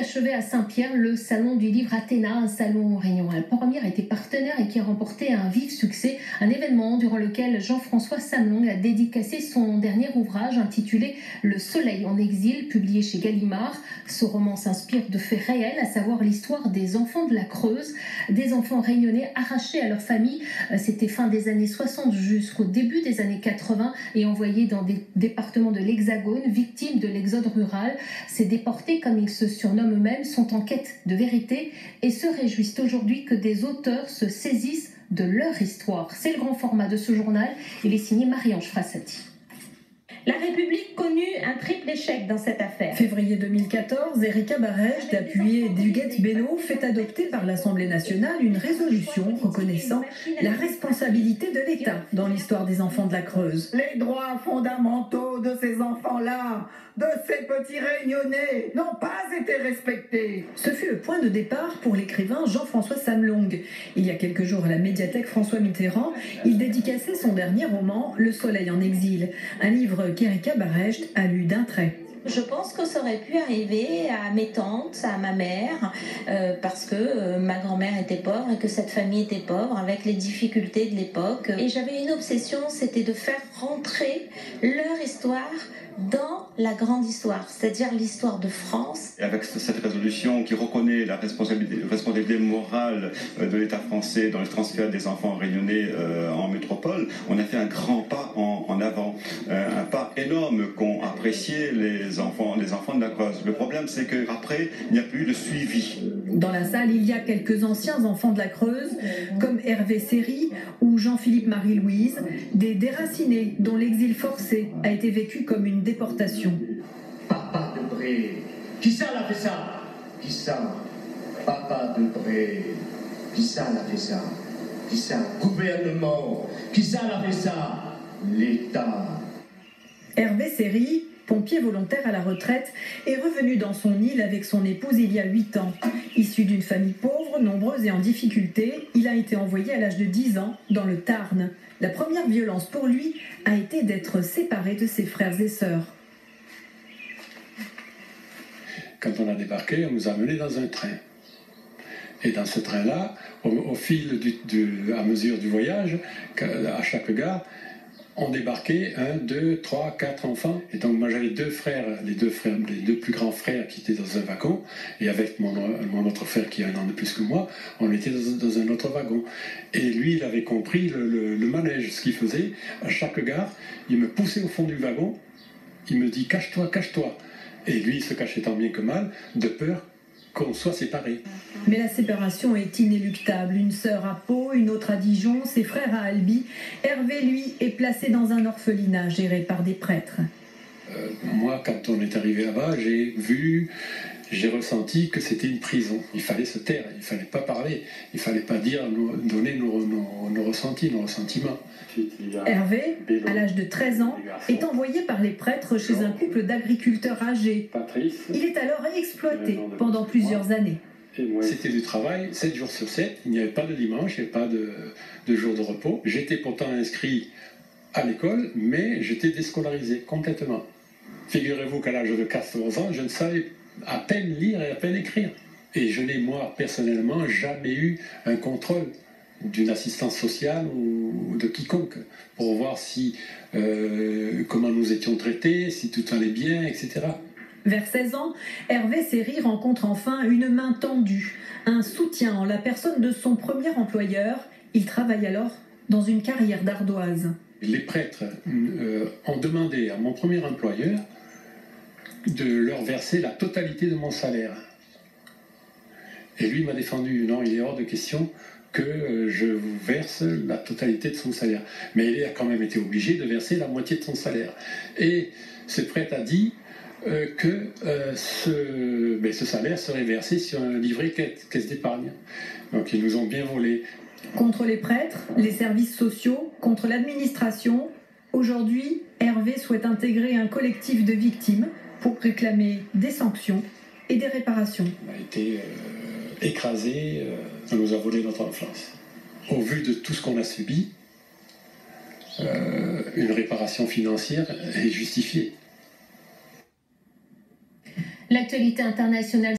s'achevait à Saint-Pierre le salon du livre Athéna, un salon réunion à Poromir a été partenaire et qui a remporté un vif succès, un événement durant lequel Jean-François Samlong a dédicacé son dernier ouvrage intitulé Le Soleil en exil, publié chez Gallimard. Ce roman s'inspire de faits réels, à savoir l'histoire des enfants de la Creuse, des enfants réunionnais arrachés à leur famille. C'était fin des années 60 jusqu'au début des années 80 et envoyés dans des départements de l'Hexagone, victimes de l'exode rural. Ces déportés, comme ils se surnomment eux-mêmes, sont en quête de vérité et se réjouissent aujourd'hui que des auteurs se saisissent de leur histoire. C'est le grand format de ce journal. Il est signé Marie-Ange Frassati. La République connut un triple échec dans cette affaire. Février 2014, Erika Barège, appuyée d'Huguette Bellot, fait adopter par l'Assemblée nationale une résolution reconnaissant la responsabilité de l'État dans l'histoire des enfants de la Creuse. Les droits fondamentaux de ces enfants-là, de ces petits réunionnais, n'ont pas été respectés. Ce fut le point de départ pour l'écrivain Jean-François Samlong. Il y a quelques jours à la médiathèque François Mitterrand, il dédicaçait son dernier roman, Le Soleil en exil, un livre qu'Erika Barège a lu d'un trait. Je pense que ça aurait pu arriver à mes tantes, à ma mère, parce que ma grand-mère était pauvre et que cette famille était pauvre, avec les difficultés de l'époque. Et j'avais une obsession, c'était de faire rentrer leur histoire dans la grande histoire, c'est-à-dire l'histoire de France. Et avec cette résolution qui reconnaît la responsabilité morale de l'État français dans le transfert des enfants réunionnais en métropole, on a fait un grand pas en avant, un pas énorme qu'ont apprécié les enfants de la Creuse. Le problème, c'est qu'après, il n'y a plus de suivi. Dans la salle, il y a quelques anciens enfants de la Creuse, comme Hervé Séry ou Jean-Philippe Marie-Louise, des déracinés dont l'exil forcé a été vécu comme une déportation. Papa Debré, qui ça l'a fait ça? Qui ça? Papa Debré, qui ça l'a fait ça? Qui ça? Gouvernement, qui ça l'a fait ça? L'État. Hervé Séry, pompier volontaire à la retraite, est revenu dans son île avec son épouse il y a 8 ans. Issu d'une famille pauvre, nombreuse et en difficulté, il a été envoyé à l'âge de 10 ans dans le Tarn. La première violence pour lui a été d'être séparé de ses frères et sœurs. Quand on a débarqué, on nous a menés dans un train. Et dans ce train-là, au fil à mesure du voyage, à chaque gare, on débarquait 1, 2, 3, 4 enfants. Et donc moi j'avais deux frères, les deux plus grands frères qui étaient dans un wagon, et avec mon autre frère qui a 1 an de plus que moi, on était dans un autre wagon. Et lui, il avait compris le manège, ce qu'il faisait. À chaque gare, il me poussait au fond du wagon, il me dit « cache-toi, cache-toi ». Et lui, il se cachait tant bien que mal, de peur qu'on soit séparés. Mais la séparation est inéluctable. Une sœur à Pau, une autre à Dijon, ses frères à Albi. Hervé, lui, est placé dans un orphelinat géré par des prêtres. Moi, quand on est arrivé là-bas, j'ai ressenti que c'était une prison. Il fallait se taire, il ne fallait pas parler, il ne fallait pas donner nos ressentis, nos ressentiments. Hervé, à l'âge de 13 ans, est envoyé par les prêtres chez un couple d'agriculteurs âgés. Il est alors exploité pendant plusieurs années. C'était du travail, 7 jours sur 7, il n'y avait pas de dimanche, il n'y avait pas de jour de repos. J'étais pourtant inscrit à l'école, mais j'étais déscolarisé complètement. Figurez-vous qu'à l'âge de 14 ans, je ne savais à peine lire et à peine écrire. Et je n'ai, moi, personnellement, jamais eu un contrôle d'une assistance sociale ou de quiconque pour voir comment nous étions traités, si tout allait bien, etc. Vers 16 ans, Hervé Séry rencontre enfin une main tendue, un soutien en la personne de son premier employeur. Il travaille alors dans une carrière d'ardoise. Les prêtres ont demandé à mon premier employeur de leur verser la totalité de mon salaire. Et lui m'a défendu, non, il est hors de question que je vous verse la totalité de son salaire. Mais il a quand même été obligé de verser la moitié de son salaire. Et ce prêtre a dit que ce salaire serait versé sur un livret caisse d'épargne. Donc ils nous ont bien volé. Contre les prêtres, les services sociaux, contre l'administration, aujourd'hui, Hervé souhaite intégrer un collectif de victimes pour réclamer des sanctions et des réparations. On a été écrasés, on nous a volé notre enfance. Au vu de tout ce qu'on a subi, une réparation financière est justifiée. L'actualité internationale.